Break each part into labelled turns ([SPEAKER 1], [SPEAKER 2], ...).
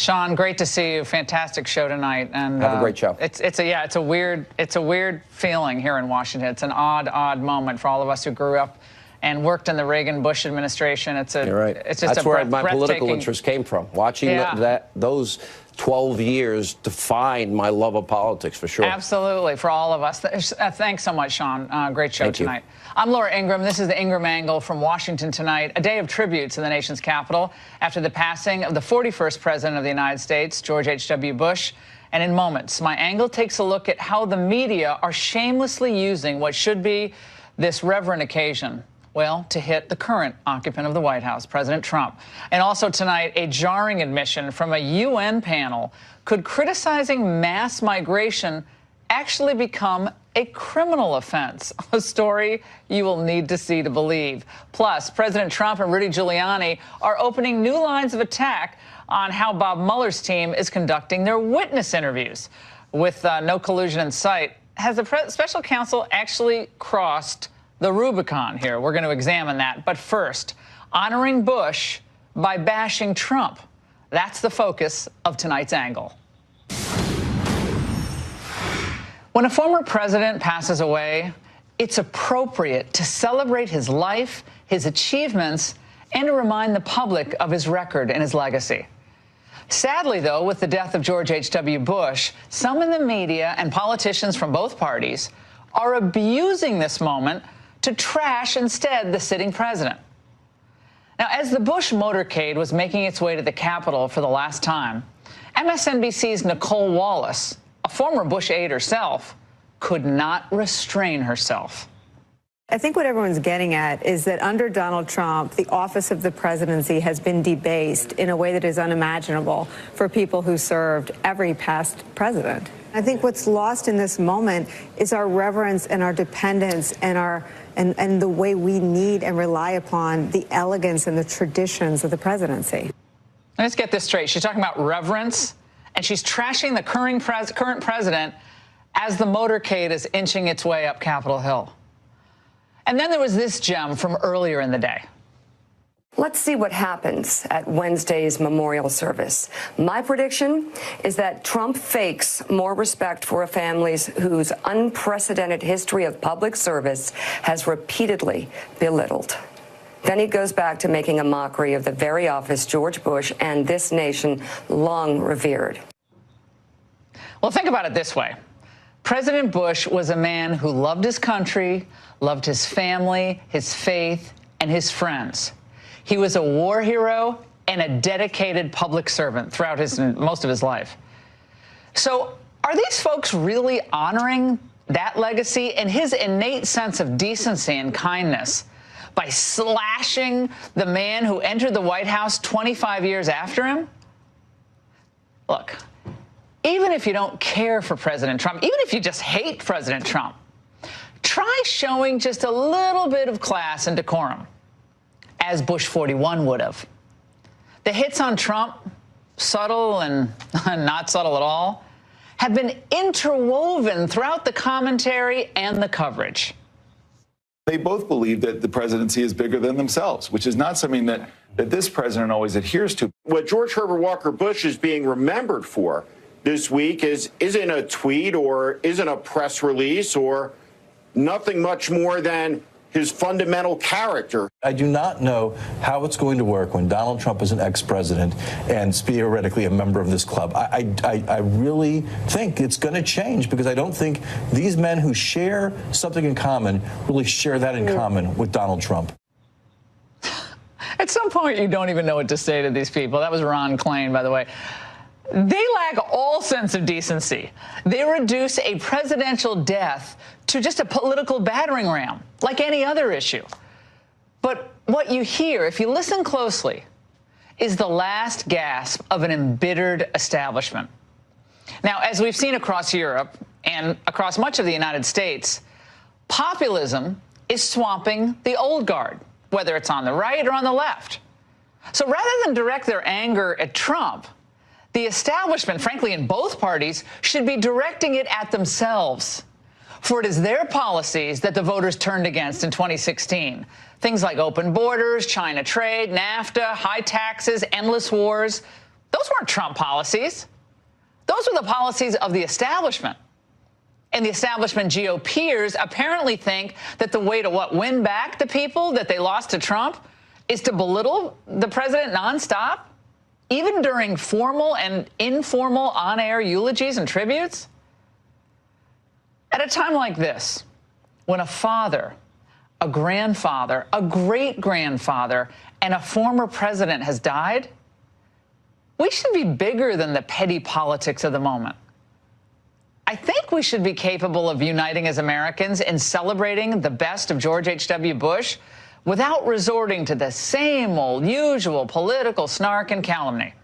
[SPEAKER 1] Sean, great to see you. Fantastic show tonight. And
[SPEAKER 2] have a great show.
[SPEAKER 1] It's a weird feeling here in Washington. It's an odd moment for all of us who grew up and worked in the Reagan-Bush administration.
[SPEAKER 2] You're right.
[SPEAKER 1] It's just
[SPEAKER 2] that's where my political interest came from. Watching those 12 years defined my love of politics, for sure.
[SPEAKER 1] Absolutely, for all of us. Thanks so much, Sean. Great show tonight. I'm Laura Ingraham. This is the Ingraham Angle from Washington tonight, a day of tributes in the nation's capital after the passing of the 41st president of the United States, George H.W. Bush. And in moments, my angle takes a look at how the media are shamelessly using what should be this reverent occasion, well, to hit the current occupant of the White House, President Trump. And also tonight, a jarring admission from a UN panel. Could criticizing mass migration actually become a criminal offense? A story you will need to see to believe. Plus, President Trump and Rudy Giuliani are opening new lines of attack on how Bob Mueller's team is conducting their witness interviews. With no collusion in sight, has the special counsel actually crossed the Rubicon here? We're going to examine that. But first, honoring Bush by bashing Trump. That's the focus of tonight's angle. When a former president passes away, it's appropriate to celebrate his life, his achievements, and to remind the public of his record and his legacy. Sadly, though, with the death of George H.W. Bush, some in the media and politicians from both parties are abusing this moment to trash instead the sitting president. Now, as the Bush motorcade was making its way to the Capitol for the last time, MSNBC's Nicole Wallace, a former Bush aide herself, could not restrain herself.
[SPEAKER 3] I think what everyone's getting at is that under Donald Trump, the office of the presidency has been debased in a way that is unimaginable for people who served every past president. I think what's lost in this moment is our reverence and our dependence and the way we need and rely upon the elegance and the traditions of the presidency.
[SPEAKER 1] Let's get this straight. She's talking about reverence, and she's trashing the current president as the motorcade is inching its way up Capitol Hill. And then there was this gem from earlier in the day.
[SPEAKER 4] Let's see what happens at Wednesday's memorial service. My prediction is that Trump fakes more respect for families whose unprecedented history of public service has repeatedly belittled. Then he goes back to making a mockery of the very office George Bush and this nation long revered.
[SPEAKER 1] Well, think about it this way. President Bush was a man who loved his country, loved his family, his faith, and his friends. He was a war hero and a dedicated public servant throughout most of his life. So are these folks really honoring that legacy and his innate sense of decency and kindness by slashing the man who entered the White House 25 years after him? Look, even if you don't care for President Trump, even if you just hate President Trump, try showing just a little bit of class and decorum, as Bush 41 would have. The hits on Trump, subtle and not subtle at all, have been interwoven throughout the commentary and the coverage.
[SPEAKER 5] They both believe that the presidency is bigger than themselves, which is not something that this president always adheres to.
[SPEAKER 6] What George Herbert Walker Bush is being remembered for this week isn't a tweet or isn't a press release or nothing much more than his fundamental character.
[SPEAKER 7] I do not know how it's going to work when Donald Trump is an ex-president and theoretically a member of this club. I really think it's going to change because I don't think these men who share something in common really share that in common with Donald Trump.
[SPEAKER 1] At some point, you don't even know what to say to these people. That was Ron Klain, by the way. They lack all sense of decency. They reduce a presidential death to just a political battering ram, like any other issue. But what you hear, if you listen closely, is the last gasp of an embittered establishment. Now, as we've seen across Europe and across much of the United States, populism is swamping the old guard, whether it's on the right or on the left. So rather than direct their anger at Trump, the establishment, frankly, in both parties, should be directing it at themselves. For it is their policies that the voters turned against in 2016. Things like open borders, China trade, NAFTA, high taxes, endless wars. Those Those weren't Trump policies. Those were the policies of the establishment. And the establishment GOPers apparently think that the way to win back the people that they lost to Trump is to belittle the president nonstop, even during formal and informal on-air eulogies and tributes. At a time like this, when a father, a grandfather, a great-grandfather, and a former president has died, we should be bigger than the petty politics of the moment. I think we should be capable of uniting as Americans in celebrating the best of George H.W. Bush without resorting to the same old usual political snark and calumny.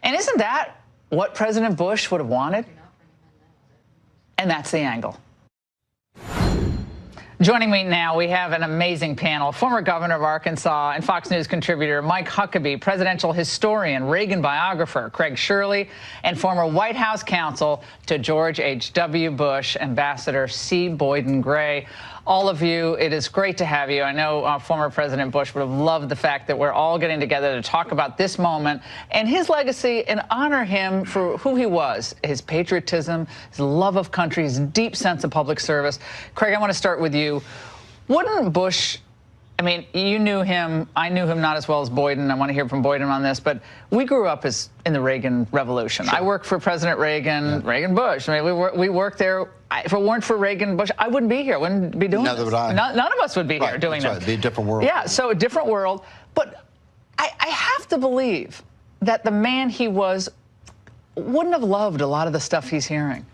[SPEAKER 1] And isn't that what President Bush would have wanted? And that's the angle. Joining me now, we have an amazing panel. Former governor of Arkansas and Fox News contributor Mike Huckabee, presidential historian, Reagan biographer Craig Shirley, and former White House counsel to George H.W. Bush, Ambassador C. Boyden Gray. All of you, it is great to have you. I know former President Bush would have loved the fact that we're all getting together to talk about this moment and his legacy and honor him for who he was, his patriotism, his love of country, his deep sense of public service. Craig, I want to start with you. Wouldn't Bush, I mean, you knew him. I knew him not as well as Boyden. I want to hear from Boyden on this. But we grew up in the Reagan Revolution. Sure. I worked for President Reagan, Reagan Bush. I mean, we worked there. If it weren't for Reagan Bush, I wouldn't be here. Wouldn't be doing this.
[SPEAKER 8] Neither would I.
[SPEAKER 1] None of us would be here doing this.
[SPEAKER 8] Right. It'd be a different world.
[SPEAKER 1] Yeah, so a different world. But I have to believe that the man he was wouldn't have loved a lot of the stuff he's hearing.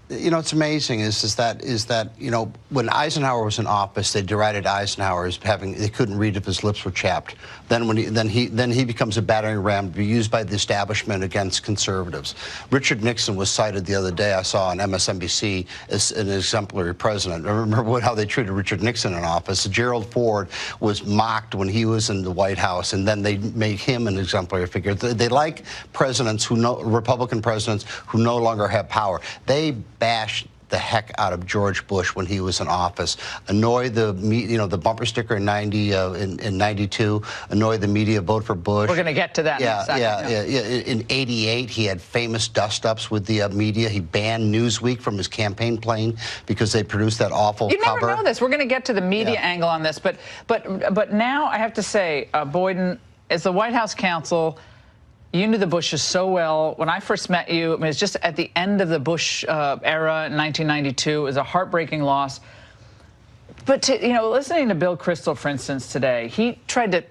[SPEAKER 8] You know, what's amazing is that you know, when Eisenhower was in office, they derided Eisenhower as they couldn't read if his lips were chapped. Then he becomes a battering ram to be used by the establishment against conservatives. Richard Nixon was cited the other day, I saw on MSNBC, as an exemplary president. I remember how they treated Richard Nixon in office. Gerald Ford was mocked when he was in the White House, and then they made him an exemplary figure. They like presidents Republican presidents who no longer have power. They bashed the heck out of George Bush when he was in office. Annoyed the bumper sticker in 92. Annoyed the media. Vote for Bush.
[SPEAKER 1] We're going to get to that.
[SPEAKER 8] Yeah,
[SPEAKER 1] in a second.
[SPEAKER 8] yeah. In '88, he had famous dust-ups with the media. He banned Newsweek from his campaign plane because they produced that awful cover.
[SPEAKER 1] You never know this. We're going to get to the media angle on this, but now I have to say, Boyden, as the White House counsel, you knew the Bushes so well. When I first met you, I mean, it was just at the end of the Bush era in 1992. It was a heartbreaking loss. But listening to Bill Kristol, for instance, today, he tried to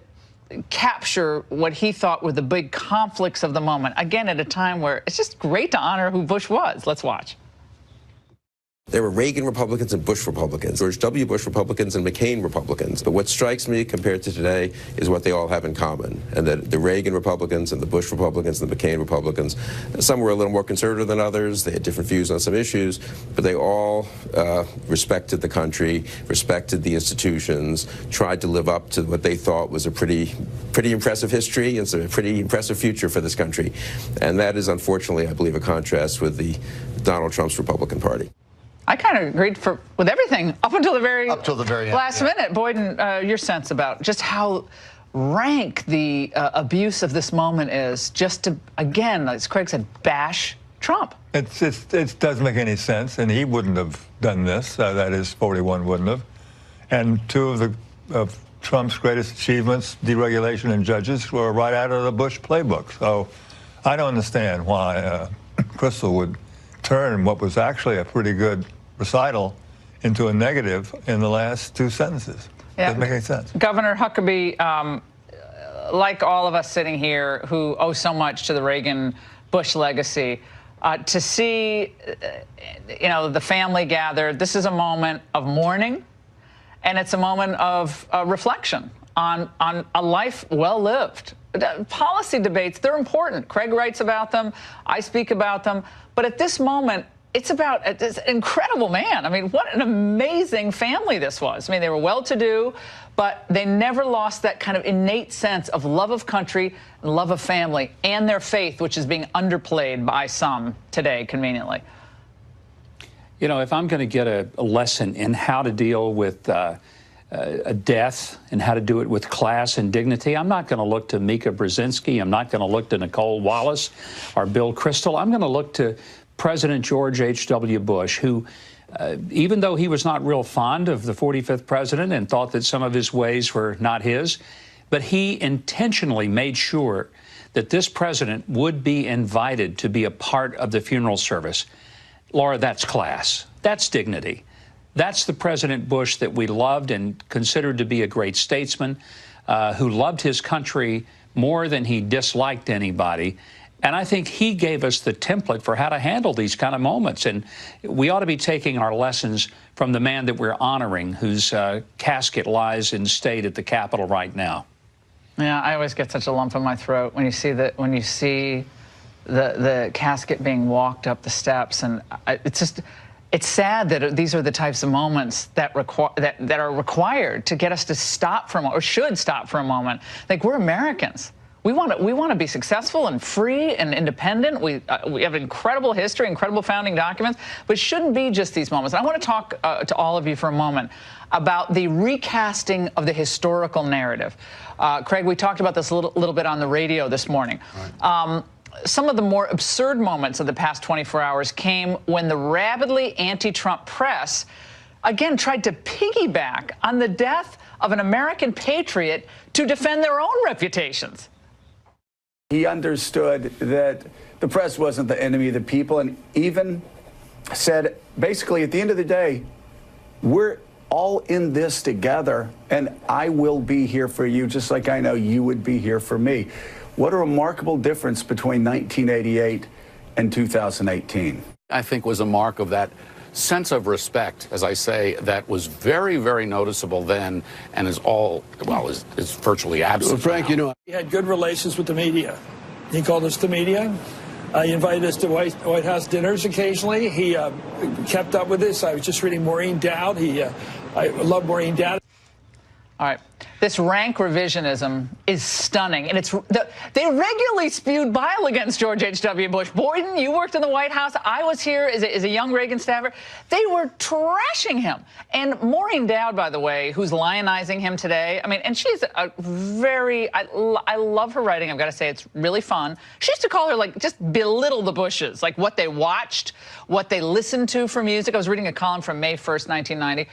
[SPEAKER 1] capture what he thought were the big conflicts of the moment. Again, at a time where it's just great to honor who Bush was. Let's watch.
[SPEAKER 2] There were Reagan Republicans and Bush Republicans, George W. Bush Republicans and McCain Republicans. But what strikes me compared to today is what they all have in common, and that the Reagan Republicans and the Bush Republicans and the McCain Republicans, some were a little more conservative than others. They had different views on some issues, but they all respected the country, respected the institutions, tried to live up to what they thought was a pretty impressive history and a pretty impressive future for this country. And that is, unfortunately, I believe, a contrast with the Donald Trump's Republican Party.
[SPEAKER 1] I kind of agreed with everything up until the very last
[SPEAKER 8] end,
[SPEAKER 1] minute. Boyden, your sense about just how rank the abuse of this moment is, just to, again, as Craig said, bash Trump.
[SPEAKER 9] It doesn't make any sense, and he wouldn't have done this. That is, 41 wouldn't have. And two of Trump's greatest achievements, deregulation and judges, were right out of the Bush playbook. So I don't understand why Kristol would turn what was actually a pretty good recital into a negative in the last two sentences. Yeah. Doesn't make any sense.
[SPEAKER 1] Governor Huckabee, like all of us sitting here who owe so much to the Reagan-Bush legacy, to see, the family gathered, this is a moment of mourning, and it's a moment of reflection on a life well lived. Policy debates, they're important. Craig writes about them. I speak about them. But at this moment, it's about this incredible man. I mean, what an amazing family this was. I mean, they were well-to-do, but they never lost that kind of innate sense of love of country and love of family and their faith, which is being underplayed by some today, conveniently.
[SPEAKER 10] You know, if I'm going to get a lesson in how to deal with a death and how to do it with class and dignity. I'm not going to look to Mika Brzezinski. I'm not going to look to Nicole Wallace or Bill Kristol. I'm going to look to President George H.W. Bush, who, even though he was not real fond of the 45th president and thought that some of his ways were not his, but he intentionally made sure that this president would be invited to be a part of the funeral service. Laura, that's class. That's dignity. That's the President Bush that we loved and considered to be a great statesman, who loved his country more than he disliked anybody. And I think he gave us the template for how to handle these kind of moments. And we ought to be taking our lessons from the man that we're honoring, whose casket lies in state at the Capitol right now.
[SPEAKER 1] Yeah, I always get such a lump in my throat when you see the casket being walked up the steps, and it's sad that these are the types of moments that are required to get us to stop for a moment, or should stop for a moment. Like, we're Americans. We want to be successful and free and independent. We have incredible history, incredible founding documents, but it shouldn't be just these moments. And I want to talk to all of you for a moment about the recasting of the historical narrative. Craig, we talked about this a little bit on the radio this morning. Right. Some of the more absurd moments of the past 24 hours came when the rabidly anti-Trump press, again, tried to piggyback on the death of an American patriot to defend their own reputations.
[SPEAKER 11] He understood that the press wasn't the enemy of the people, and even said, basically, at the end of the day, we're all in this together, and I will be here for you just like I know you would be here for me. What a remarkable difference between 1988 and 2018.
[SPEAKER 12] I think was a mark of that sense of respect, as I say, that was very, very noticeable then and is virtually absent.
[SPEAKER 13] Well, Frank,
[SPEAKER 12] now.
[SPEAKER 13] you know, he had good relations with the media. He called us the media. He invited us to White House dinners occasionally. He kept up with this. I was just reading Maureen Dowd. I love Maureen Dowd.
[SPEAKER 1] All right. This rank revisionism is stunning, and they regularly spewed bile against George H.W. Bush. Boyden, you worked in the White House. I was here as a young Reagan staffer. They were trashing him. And Maureen Dowd, by the way, who's lionizing him today, I mean, and she's a very, I love her writing. I've got to say, it's really fun. She used to call her, like, just belittle the Bushes, like what they watched, what they listened to for music. I was reading a column from May 1st, 1990.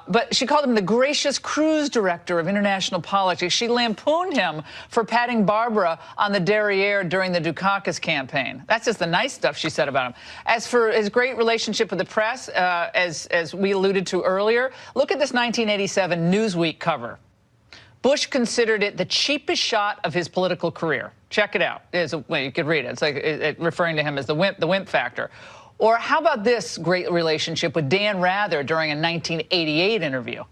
[SPEAKER 1] But she called him the gracious cruise director of international politics. She lampooned him for patting Barbara on the derriere during the Dukakis campaign. That's just the nice stuff she said about him. As for his great relationship with the press, as we alluded to earlier, look at this 1987 Newsweek cover. Bush considered it the cheapest shot of his political career. Check it out. Well, you could read it. It's like referring to him as the wimp factor. Or how about this great relationship with Dan Rather during a 1988 interview?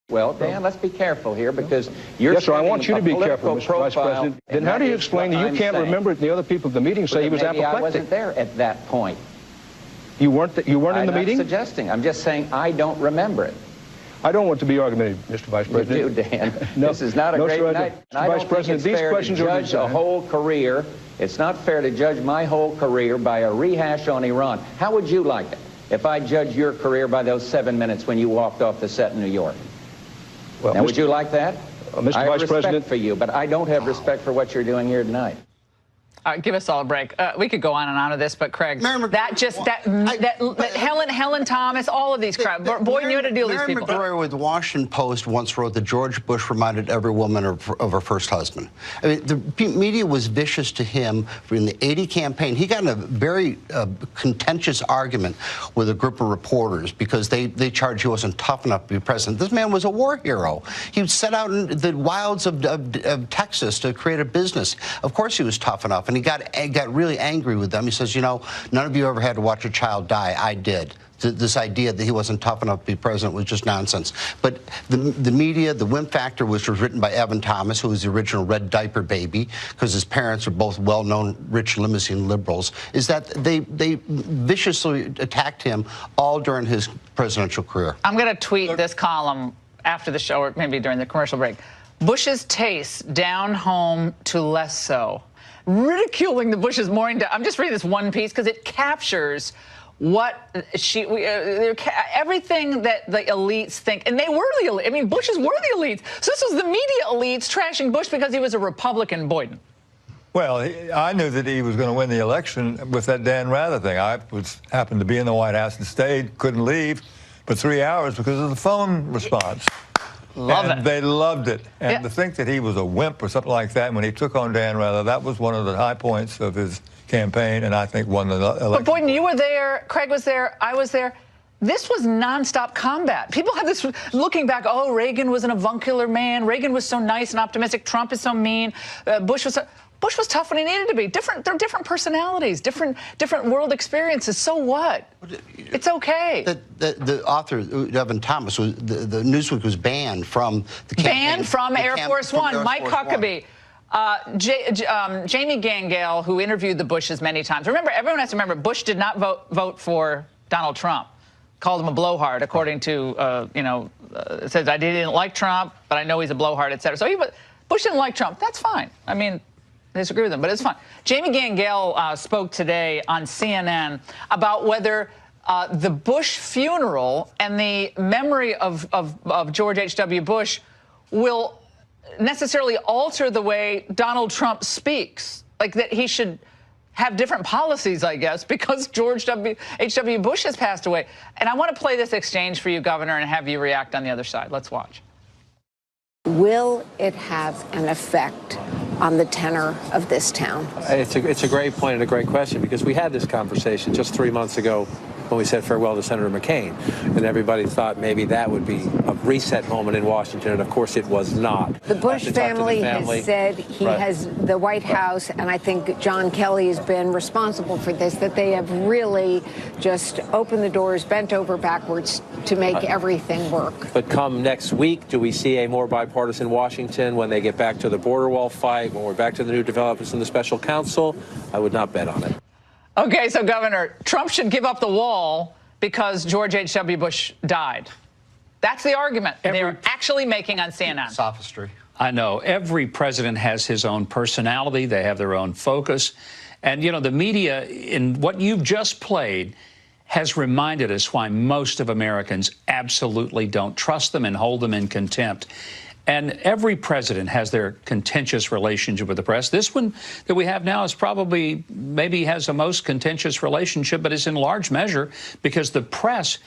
[SPEAKER 14] Well, Dan, let's be careful here because you're...
[SPEAKER 15] Yes, sir, I want you to be careful, Mr. Vice President. Then how do you explain that you can't remember it and the other people at the meeting say he was apoplectic?
[SPEAKER 14] I wasn't there at that point.
[SPEAKER 15] You weren't in the meeting?
[SPEAKER 14] I'm not suggesting. I'm just saying I don't remember it.
[SPEAKER 15] I don't want to be argumentative, Mr. Vice President.
[SPEAKER 14] You do, Dan. No, this is not a great night.
[SPEAKER 15] Mr. Vice President, these questions are
[SPEAKER 14] judge a whole career. It's not fair to judge my whole career by a rehash on Iran. How would you like it if I judged your career by those 7 minutes when you walked off the set in New York? Well, now, would you like that?
[SPEAKER 15] Mr.
[SPEAKER 14] I
[SPEAKER 15] Vice
[SPEAKER 14] have
[SPEAKER 15] President,
[SPEAKER 14] respect for you, but I don't have respect for what you're doing here tonight.
[SPEAKER 1] Give us all a break. We could go on and on with this, but Craig, Helen Thomas, all of these crowds. Boy, you had to deal with these people.
[SPEAKER 8] Mary McGrory with the Washington Post once wrote that George Bush reminded every woman of her first husband. I mean, the media was vicious to him in the 80 campaign. He got in a very contentious argument with a group of reporters because they charged he wasn't tough enough to be president. This man was a war hero. He set out in the wilds of Texas to create a business. Of course he was tough enough. And he got really angry with them. He says, you know, none of you ever had to watch a child die. I did. This idea that he wasn't tough enough to be president was just nonsense. But the media, the wimp factor, which was written by Evan Thomas, who was the original red diaper baby, because his parents are both well-known rich limousine liberals, is that they viciously attacked him all during his presidential career.
[SPEAKER 1] I'm going to tweet this column after the show, or maybe during the commercial break. Bush's taste down home to less so. Ridiculing the Bushes more. I'm just reading this one piece because it captures everything that the elites think, and they were the elite. I mean, Bushes were the elites. So this was the media elites trashing Bush because he was a Republican, Boyden.
[SPEAKER 9] Well, I knew that he was going to win the election with that Dan Rather thing. I happened to be in the White House and stayed, couldn't leave for 3 hours because of the phone response. They loved it. And to think that he was a wimp or something like that when he took on Dan Rather, that was one of the high points of his campaign, and I think won the election.
[SPEAKER 1] But Boyden, you were there, Craig was there, I was there. This was nonstop combat. People have this, looking back, oh, Reagan was an avuncular man. Reagan was so nice and optimistic. Trump is so mean. Bush was tough when he needed to be. They're different personalities, different world experiences. So what? It's okay.
[SPEAKER 8] The author, Evan Thomas, the Newsweek was banned from the campaign.
[SPEAKER 1] Banned from Air Force One. Mike Huckabee. Jamie Gangel, who interviewed the Bushes many times. Remember, everyone has to remember, Bush did not vote for Donald Trump. Called him a blowhard, according to, it says, I didn't like Trump, but I know he's a blowhard, et cetera. So Bush didn't like Trump. That's fine. I mean, I disagree with him, but it's fine. Jamie Gangel spoke today on CNN about whether the Bush funeral and the memory of George H.W. Bush will necessarily alter the way Donald Trump speaks, like that he should have different policies, I guess, because George H.W. Bush has passed away. And I want to play this exchange for you, Governor, and have you react on the other side. Let's watch.
[SPEAKER 16] Will it have an effect on the tenor of this town?
[SPEAKER 17] It's a great point and a great question, because we had this conversation just 3 months ago when we said farewell to Senator McCain, and everybody thought maybe that would be a reset moment in Washington, and of course it was not.
[SPEAKER 16] The Bush family has said the White House, and I think John Kelly has been responsible for this, that they have really just opened the doors, bent over backwards to make everything work.
[SPEAKER 17] But come next week, do we see a more bipartisan Washington when they get back to the border wall fight, when we're back to the new developments in the special counsel? I would not bet on it.
[SPEAKER 1] Okay, so, Governor, Trump should give up the wall because George H.W. Bush died. That's the argument they're actually making on CNN.
[SPEAKER 8] Sophistry.
[SPEAKER 10] I know. Every president has his own personality. They have their own focus. And, the media, in what you've just played, has reminded us why most of Americans absolutely don't trust them and hold them in contempt. And every president has their contentious relationship with the press. This one that we have now is probably maybe has the most contentious relationship, but it's in large measure because the press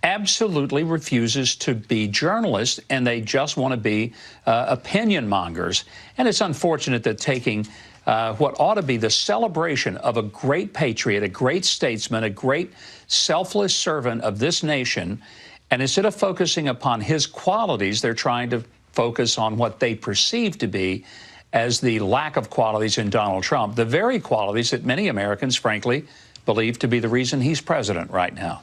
[SPEAKER 10] absolutely refuses to be journalists, and they just want to be opinion mongers. And it's unfortunate that taking what ought to be the celebration of a great patriot, a great statesman, a great selfless servant of this nation, and instead of focusing upon his qualities, they're trying to focus on what they perceive to be as the lack of qualities in Donald Trump, the very qualities that many Americans, frankly, believe to be the reason he's president right now.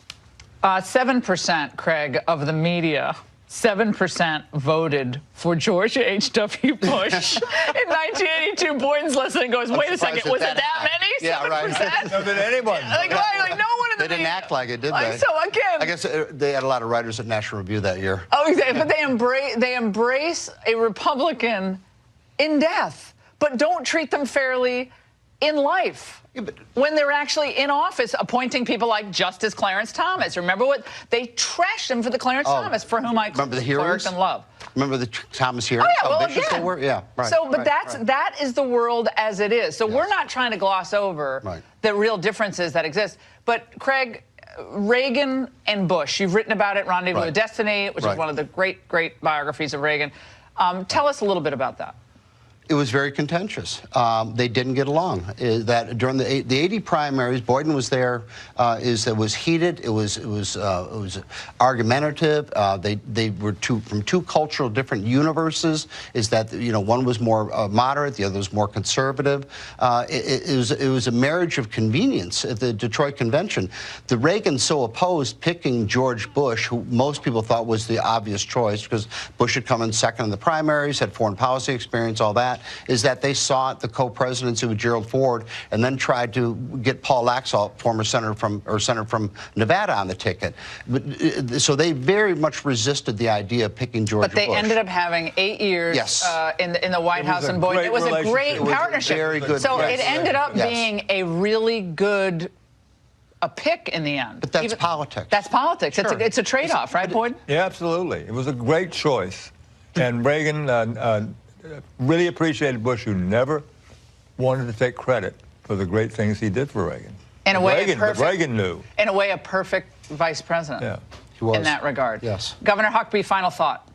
[SPEAKER 1] 7%, Craig, of the media, 7% voted for George H.W. Bush in 1982. Boyden's listening and goes, wait a second, was it that many?
[SPEAKER 8] Yeah,
[SPEAKER 1] 7%?
[SPEAKER 8] right.
[SPEAKER 9] No, did anyone?
[SPEAKER 1] Like no one in the
[SPEAKER 8] They didn't act like it, did they?
[SPEAKER 1] So again,
[SPEAKER 8] I guess they had a lot of writers at National Review that year.
[SPEAKER 1] Oh, exactly. But they embrace a Republican in death, but don't treat them fairly in life. When they're actually in office, appointing people like Justice Clarence Thomas. Remember what they trashed him for the Clarence Thomas, for whom I clerk and love.
[SPEAKER 8] Remember the Thomas hearings?
[SPEAKER 1] Oh yeah, well
[SPEAKER 8] vicious they were? Yeah, right.
[SPEAKER 1] So, but that is the world as it is. So we're not trying to gloss over the real differences that exist. But Craig, Reagan and Bush, you've written about it, Rendezvous with Destiny, which is one of the great biographies of Reagan. Tell us a little bit about that.
[SPEAKER 8] It was very contentious. They didn't get along. That during the 80 primaries, Boyden was there. It was heated. It was argumentative. They were from two cultural different universes. Is that one was more moderate, the other was more conservative. It was a marriage of convenience at the Detroit Convention. The Reagans so opposed picking George Bush, who most people thought was the obvious choice because Bush had come in second in the primaries, had foreign policy experience, all that. Is that they sought the co-presidency with Gerald Ford and then tried to get Paul Laxalt, former senator from Nevada, on the ticket. So they very much resisted the idea of picking George Bush.
[SPEAKER 1] But they ended up having 8 years in the White House and Boyden. It was a great partnership.
[SPEAKER 8] Very good.
[SPEAKER 1] So it ended up being a really good a pick in the end.
[SPEAKER 8] But that's politics.
[SPEAKER 1] That's politics.
[SPEAKER 8] Sure.
[SPEAKER 1] It's a trade-off, right, Boyd?
[SPEAKER 9] Yeah, absolutely. It was a great choice. And Reagan really appreciated Bush, who never wanted to take credit for the great things he did for Reagan.
[SPEAKER 1] In a way,
[SPEAKER 9] Reagan knew.
[SPEAKER 1] In a way, a perfect vice president.
[SPEAKER 9] Yeah,
[SPEAKER 8] he was.
[SPEAKER 1] In that regard.
[SPEAKER 8] Yes.
[SPEAKER 1] Governor Huckabee, final thought.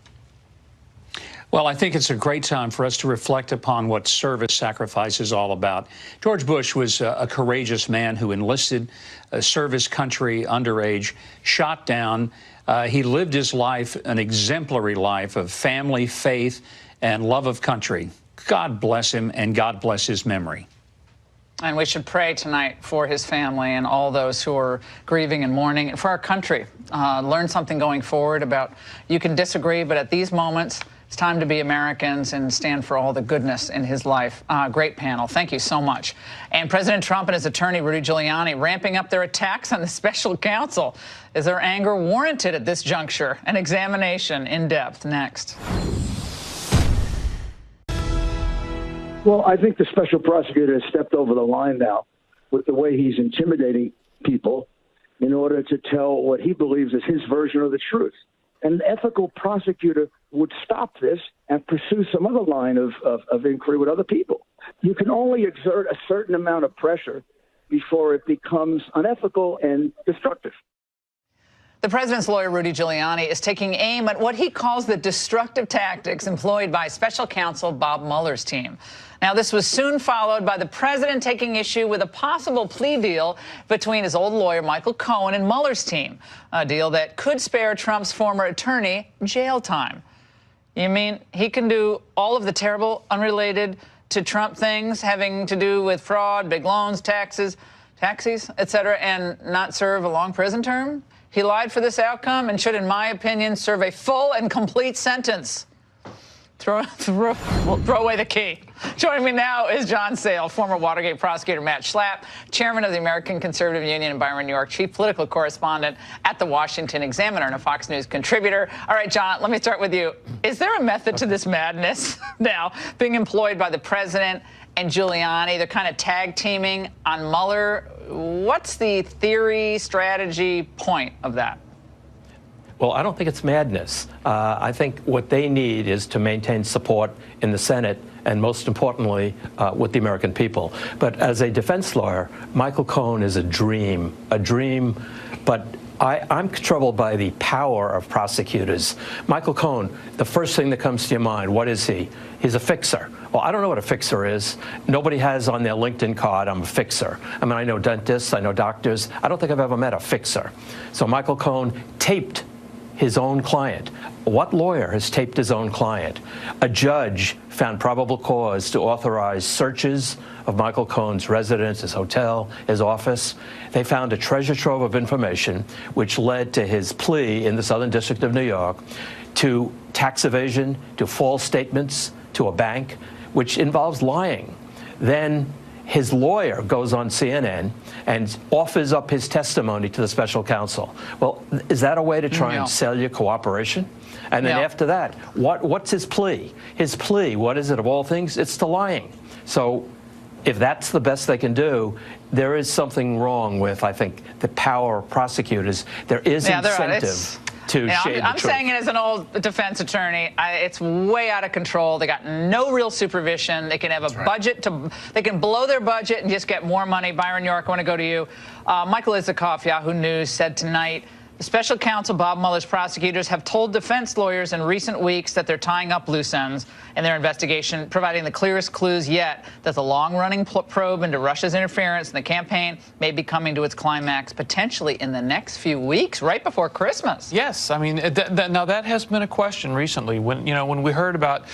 [SPEAKER 10] Well, I think it's a great time for us to reflect upon what service sacrifice is all about. George Bush was a courageous man who enlisted, served his country underage, shot down. He lived his life, an exemplary life of family, faith, and love of country. God bless him, and God bless his memory.
[SPEAKER 1] And we should pray tonight for his family and all those who are grieving and mourning, and for our country. Learn something going forward about, you can disagree, but at these moments, it's time to be Americans and stand for all the goodness in his life. Great panel. Thank you so much. And President Trump and his attorney, Rudy Giuliani, ramping up their attacks on the special counsel. Is their anger warranted at this juncture? An examination in depth next.
[SPEAKER 18] Well, I think the special prosecutor has stepped over the line now with the way he's intimidating people in order to tell what he believes is his version of the truth. An ethical prosecutor would stop this and pursue some other line of inquiry with other people. You can only exert a certain amount of pressure before it becomes unethical and destructive.
[SPEAKER 1] The president's lawyer, Rudy Giuliani, is taking aim at what he calls the destructive tactics employed by special counsel Bob Mueller's team. Now, this was soon followed by the president taking issue with a possible plea deal between his old lawyer, Michael Cohen, and Mueller's team, a deal that could spare Trump's former attorney jail time. You mean he can do all of the terrible, unrelated to Trump things having to do with fraud, big loans, taxes, et cetera, and not serve a long prison term? He lied for this outcome and should, in my opinion, serve a full and complete sentence. Throw away the key. Joining me now is John Sale, former Watergate prosecutor Matt Schlapp, chairman of the American Conservative Union in Byron, New York, chief political correspondent at the Washington Examiner and a Fox News contributor. All right, John, let me start with you. Is there a method to this madness now being employed by the president and Giuliani? They're kind of tag teaming on Mueller. What's the theory, strategy, point of that?
[SPEAKER 19] Well, I don't think it's madness. I think what they need is to maintain support in the Senate and, most importantly, with the American people. But as a defense lawyer, Michael Cohen is a dream, but I'm troubled by the power of prosecutors. Michael Cohen, the first thing that comes to your mind, what is he? He's a fixer. Well, I don't know what a fixer is. Nobody has on their LinkedIn card, I'm a fixer. I mean, I know dentists, I know doctors. I don't think I've ever met a fixer. So Michael Cohen taped his own client. What lawyer has taped his own client? A judge found probable cause to authorize searches of Michael Cohen's residence, his hotel, his office. They found a treasure trove of information which led to his plea in the Southern District of New York to tax evasion, to false statements to a bank, which involves lying. Then his lawyer goes on CNN and offers up his testimony to the special counsel. Well, is that a way to try and sell you cooperation? And then after that, what's his plea? His plea, what is it of all things? It's to lying. So if that's the best they can do, there is something wrong with, I think, the power of prosecutors. There is incentive to shade the truth.
[SPEAKER 1] I'm saying it as an old defense attorney. It's way out of control. They got no real supervision. They can have a budget they can blow their budget and just get more money. Byron, New York, I want to go to you. Michael Isikoff, Yahoo News, said tonight, the special counsel Bob Mueller's prosecutors have told defense lawyers in recent weeks that they're tying up loose ends in their investigation, providing the clearest clues yet that the long-running probe into Russia's interference in the campaign may be coming to its climax potentially in the next few weeks, right before Christmas.
[SPEAKER 20] Yes, I mean, now that has been a question recently. When we heard about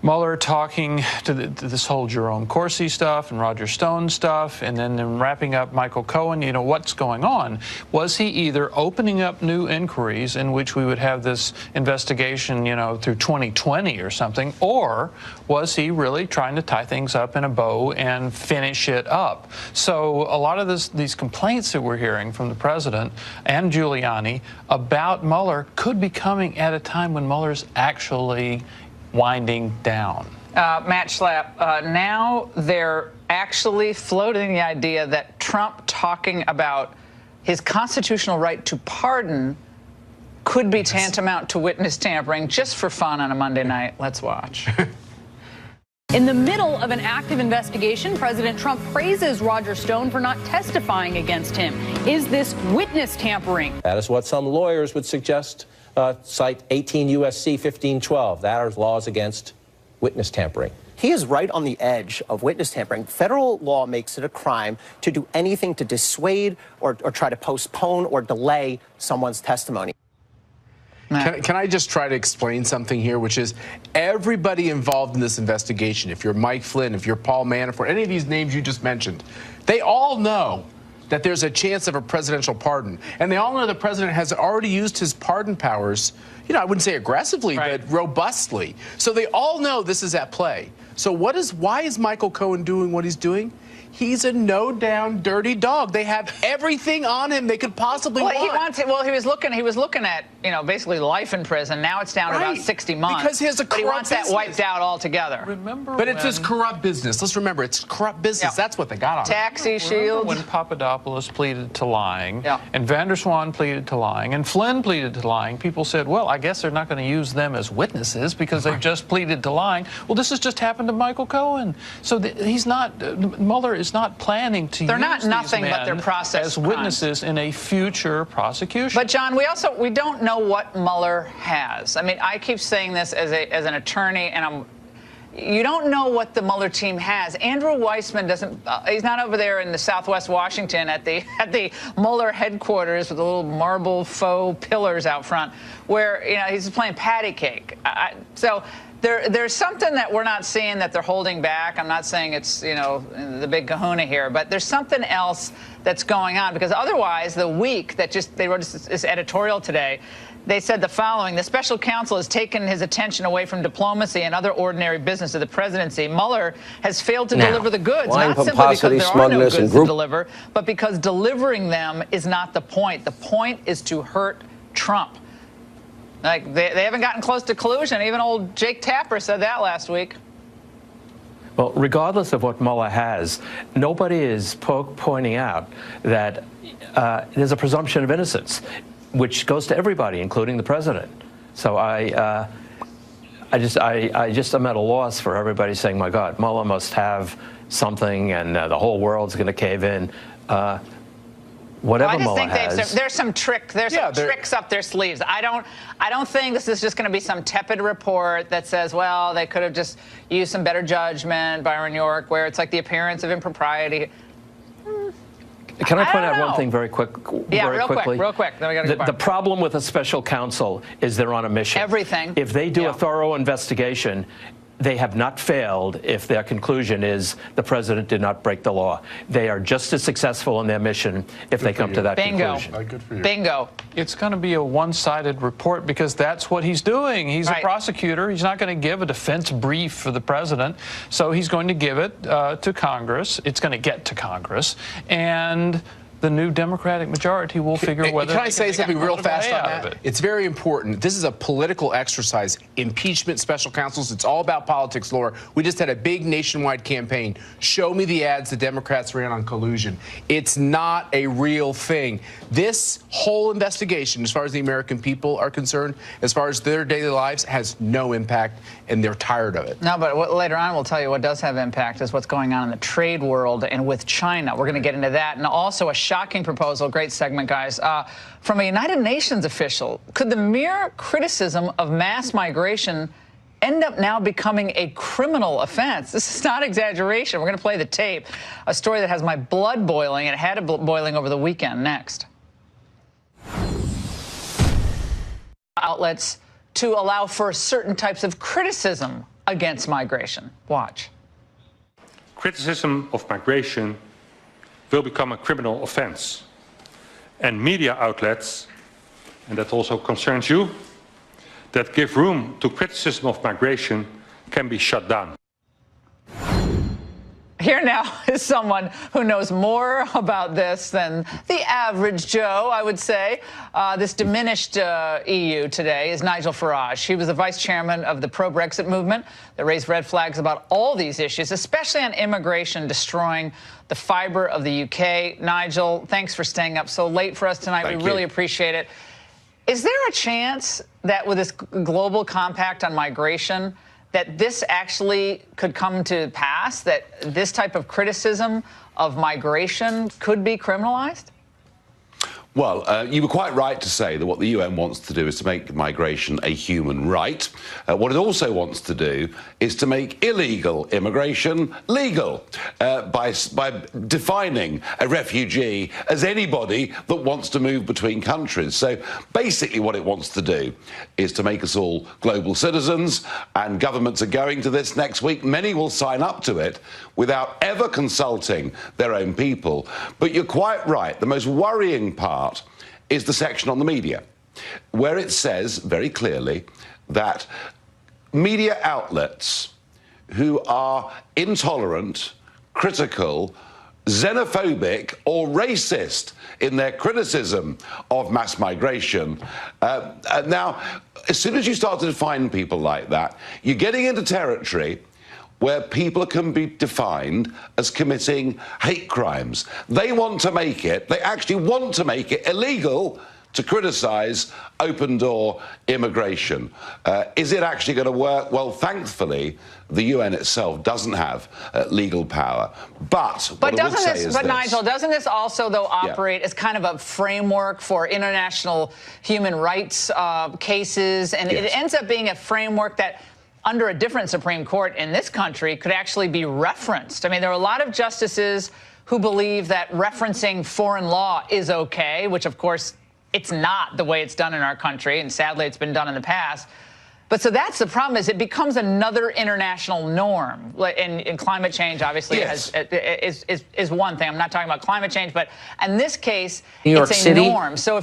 [SPEAKER 20] Mueller talking to this whole Jerome Corsi stuff and Roger Stone stuff, and then wrapping up Michael Cohen, what's going on? Was he either opening up new inquiries in which we would have this investigation, through 2020 or something, or was he really trying to tie things up in a bow and finish it up? So a lot of these complaints that we're hearing from the president and Giuliani about Mueller could be coming at a time when Mueller's actually winding down.
[SPEAKER 1] Matt Schlapp, now they're actually floating the idea that Trump talking about his constitutional right to pardon could be tantamount to witness tampering. Just for fun on a Monday night, let's watch.
[SPEAKER 21] In the middle of an active investigation, President Trump praises Roger Stone for not testifying against him. Is this witness tampering?
[SPEAKER 22] That is what some lawyers would suggest. Cite 18 U.S.C. 1512. That are laws against witness tampering.
[SPEAKER 23] He is right on the edge of witness tampering. Federal law makes it a crime to do anything to dissuade or try to postpone or delay someone's testimony.
[SPEAKER 24] Can I just try to explain something here, which is everybody involved in this investigation, if you're Mike Flynn, if you're Paul Manafort, any of these names you just mentioned, they all know that there's a chance of a presidential pardon. And they all know the president has already used his pardon powers, you know, I wouldn't say aggressively, but robustly. So they all know this is at play. So why is Michael Cohen doing what he's doing? He's a no-down dirty dog. They have everything on him they could possibly want.
[SPEAKER 1] He was looking at, you know, basically life in prison. Now it's down to about 60 months.
[SPEAKER 24] Because he has a corrupt
[SPEAKER 1] he wants that wiped out altogether.
[SPEAKER 24] But it's his corrupt business. Let's remember, it's corrupt business. That's what they got on him.
[SPEAKER 1] Taxi shields.
[SPEAKER 20] When Papadopoulos pleaded to lying, and Van der Swan pleaded to lying, and Flynn pleaded to lying, people said, well, I guess they're not going to use them as witnesses because they've just pleaded to lying. Well, this has just happened to Michael Cohen. So he's not, Mueller is not planning to use
[SPEAKER 1] not
[SPEAKER 20] these
[SPEAKER 1] nothing
[SPEAKER 20] men
[SPEAKER 1] but their process
[SPEAKER 20] as witnesses in a future prosecution.
[SPEAKER 1] But John, we don't know what Mueller has. I mean, I keep saying this as an attorney, and you don't know what the Mueller team has. Andrew Weissman doesn't. He's not over there in the Southwest Washington at the Mueller headquarters with the little marble faux pillars out front, where he's playing patty cake. So. There's something that we're not seeing that they're holding back. I'm not saying it's, the big kahuna here, but there's something else that's going on, because otherwise the week that they wrote this editorial today, they said the following: the special counsel has taken his attention away from diplomacy and other ordinary business of the presidency. Mueller has failed to deliver the goods, not simply because there are no goods to deliver, but because delivering them is not the point. The point is to hurt Trump. Like, they haven't gotten close to collusion. Even old Jake Tapper said that last week.
[SPEAKER 19] Well, regardless of what Mueller has, nobody is pointing out that there's a presumption of innocence, which goes to everybody, including the president. So I just am at a loss for everybody saying, my God, Mueller must have something and the whole world's going to cave in. Whatever Mueller has.
[SPEAKER 1] There's some tricks up their sleeves. I don't think this is just going to be some tepid report that says, well, they could have just used some better judgment, Byron York, where it's like the appearance of impropriety.
[SPEAKER 19] Can I point out one thing very quickly?
[SPEAKER 1] Real quick. Then we gotta go
[SPEAKER 19] the problem with a special counsel is they're on a mission.
[SPEAKER 1] Everything.
[SPEAKER 19] If they do a thorough investigation, they have not failed if their conclusion is the president did not break the law. They are just as successful in their mission if they come to that conclusion.
[SPEAKER 24] Good for you.
[SPEAKER 1] Bingo.
[SPEAKER 20] It's going to be a one-sided report because that's what he's doing. He's a prosecutor. He's not going to give a defense brief for the president. So he's going to give it to Congress. It's going to get to Congress. And the new Democratic majority will figure whether.
[SPEAKER 24] Can I say something real fast on that? It's very important. This is a political exercise. Impeachment, special counsels, it's all about politics, Laura. We just had a big nationwide campaign. Show me the ads the Democrats ran on collusion. It's not a real thing. This whole investigation, as far as the American people are concerned, as far as their daily lives, has no impact, and they're tired of it.
[SPEAKER 1] No, but later on we'll tell you what does have impact is what's going on in the trade world and with China. We're going to get into that, and also a shocking proposal, great segment, guys, from a United Nations official. Could the mere criticism of mass migration end up now becoming a criminal offense? This is not exaggeration. We're going to play the tape, a story that has my blood boiling, and it had it boiling over the weekend. Next. Outlets to allow for certain types of criticism against migration. Watch.
[SPEAKER 25] Criticism of migration will become a criminal offense. And media outlets, and that also concerns you, that give room to criticism of migration can be shut down.
[SPEAKER 1] Here now is someone who knows more about this than the average Joe, I would say. This diminished EU today is Nigel Farage. He was the vice chairman of the pro-Brexit movement that raised red flags about all these issues, especially on immigration, destroying the fibre of the UK. Nigel, thanks for staying up so late for us tonight. We really appreciate it. Is there a chance that with this global compact on migration, that this actually could come to pass, that this type of criticism of migration could be criminalized?
[SPEAKER 3] Well, you were quite right to say that what the UN wants to do is to make migration a human right. What it also wants to do is to make illegal immigration legal by defining a refugee as anybody that wants to move between countries. So basically what it wants to do is to make us all global citizens, and governments are going to this next week. Many will sign up to it without ever consulting their own people. But you're quite right. The most worrying part is the section on the media, where it says very clearly that media outlets who are intolerant, critical, xenophobic or racist in their criticism of mass migration. Now, as soon as you start to define people like that, you're getting into territory where people can be defined as committing hate crimes. They want to make it, they actually want to make it illegal to criticise open-door immigration. Is it actually going to work? Well, thankfully, the UN itself doesn't have legal power. But doesn't this,
[SPEAKER 1] Nigel, doesn't this also, though, operate as kind of a framework for international human rights cases? And it ends up being a framework that, under a different Supreme Court in this country, could actually be referenced. I mean, there are a lot of justices who believe that referencing foreign law is okay, which, of course, it's not the way it's done in our country, and sadly it's been done in the past. But so that's the problem, is it becomes another international norm. And climate change, obviously, is one thing. I'm not talking about climate change, but in this case, it's a norm. So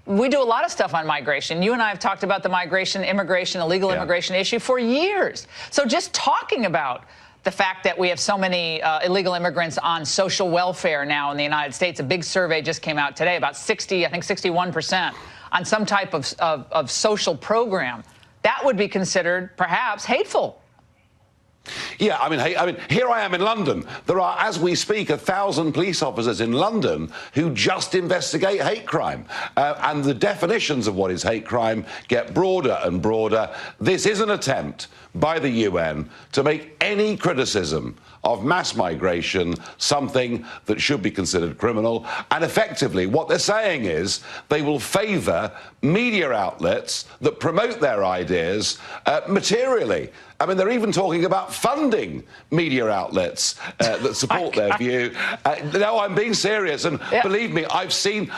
[SPEAKER 1] we do a lot of stuff on migration. You and I have talked about the migration, immigration, illegal immigration issue for years. So just talking about the fact that we have so many illegal immigrants on social welfare now in the United States, a big survey just came out today, about 61% on some type of social program, that would be considered perhaps hateful.
[SPEAKER 3] Yeah, I mean, here I am in London. There are, as we speak, 1,000 police officers in London who just investigate hate crime. And the definitions of what is hate crime get broader and broader. This is an attempt by the UN to make any criticism of mass migration something that should be considered criminal. And effectively, what they're saying is they will favour media outlets that promote their ideas materially. I mean, they're even talking about funding media outlets that support their view. No, I'm being serious, and believe me, I've seen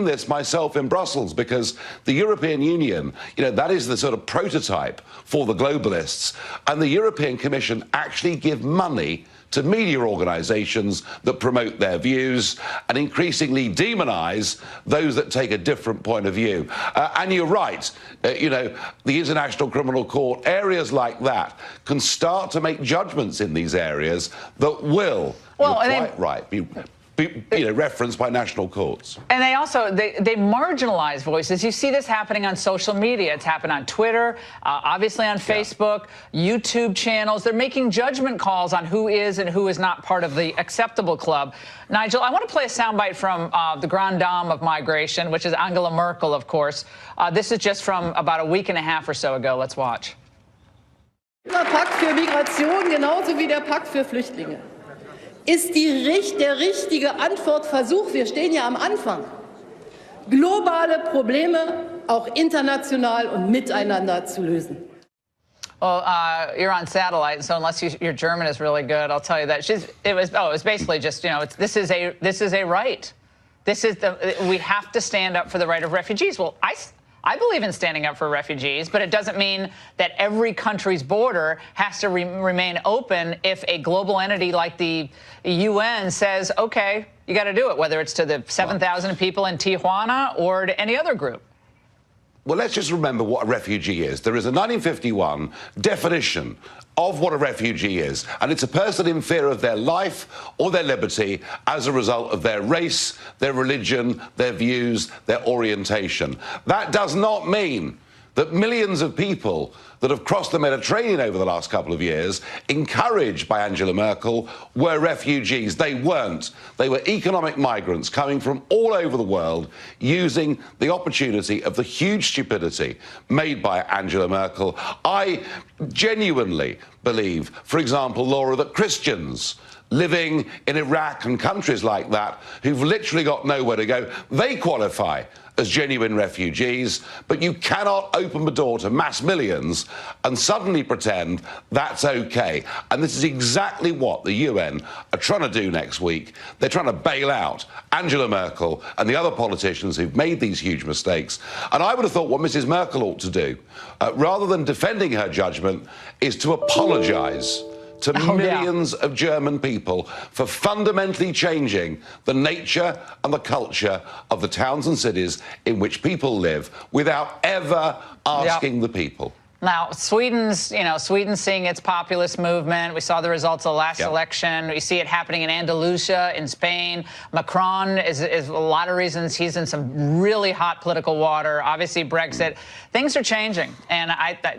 [SPEAKER 3] this myself in Brussels, because the European Union, that is the sort of prototype for the globalists, and the European Commission actually give money to media organisations that promote their views and increasingly demonise those that take a different point of view. And you're right, the International Criminal Court, areas like that can start to make judgments in these areas that will, you're quite right, be referenced by national courts.
[SPEAKER 1] And they also, they marginalize voices. You see this happening on social media. It's happened on Twitter, obviously on Facebook, YouTube channels. They're making judgment calls on who is and who is not part of the acceptable club. Nigel, I want to play a soundbite from the Grande Dame of migration, which is Angela Merkel, of course. This is just from about a week and a half or so ago. Let's watch.
[SPEAKER 4] Der Pakt für Migration genauso wie der Pakt für Flüchtlinge ist der richtige Antwortversuch. Wir stehen ja am Anfang. Globale Probleme auch international und miteinander zu lösen.
[SPEAKER 1] Well, you're on satellite, so unless your German is really good, I'll tell you that it was basically just, this is a right. We have to stand up for the right of refugees. Well, I believe in standing up for refugees, but it doesn't mean that every country's border has to remain open if a global entity like the UN says, okay, you got to do it, whether it's to the 7,000 people in Tijuana or to any other group.
[SPEAKER 3] Well, let's just remember what a refugee is. There is a 1951 definition of what a refugee is, and it's a person in fear of their life or their liberty as a result of their race, their religion, their views, their orientation. That does not mean that millions of people that have crossed the Mediterranean over the last couple of years, encouraged by Angela Merkel, were refugees. They weren't. They were economic migrants coming from all over the world, using the opportunity of the huge stupidity made by Angela Merkel. I genuinely believe, for example, Laura, that Christians living in Iraq and countries like that, who've literally got nowhere to go, they qualify as genuine refugees, but you cannot open the door to mass millions and suddenly pretend that's okay. And this is exactly what the UN are trying to do next week. They're trying to bail out Angela Merkel and the other politicians who've made these huge mistakes. And I would have thought what Mrs. Merkel ought to do, rather than defending her judgment, is to apologise to millions of German people for fundamentally changing the nature and the culture of the towns and cities in which people live without ever asking the people.
[SPEAKER 1] Now, Sweden's seeing its populist movement. We saw the results of the last election. We see it happening in Andalusia, in Spain. Macron is a lot of reasons. He's in some really hot political water. Obviously, Brexit. Things are changing, and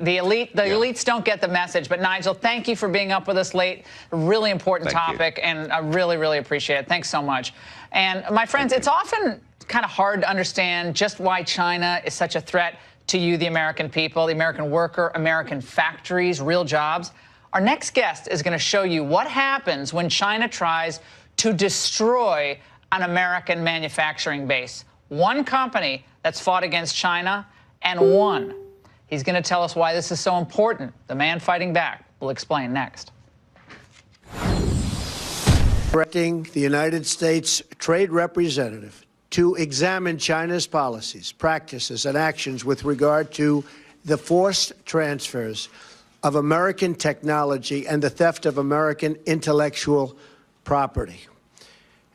[SPEAKER 1] the elites don't get the message. But Nigel, thank you for being up with us late. A really important topic, and I really, really appreciate it. Thanks so much. And my friends, it's often kind of hard to understand just why China is such a threat to you, the American people, the American worker, American factories, real jobs. Our next guest is going to show you what happens when China tries to destroy an American manufacturing base. One company that's fought against China and won. He's going to tell us why this is so important. The man fighting back will explain next.
[SPEAKER 2] Directing the United States Trade Representative to examine China's policies, practices, and actions with regard to the forced transfers of American technology and the theft of American intellectual property.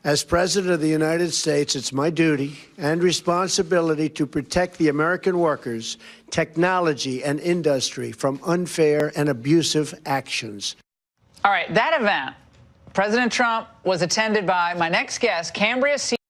[SPEAKER 2] As President of the United States, it's my duty and responsibility to protect the American workers, technology, and industry from unfair and abusive actions.
[SPEAKER 1] All right, that event, President Trump was attended by my next guest, Cambria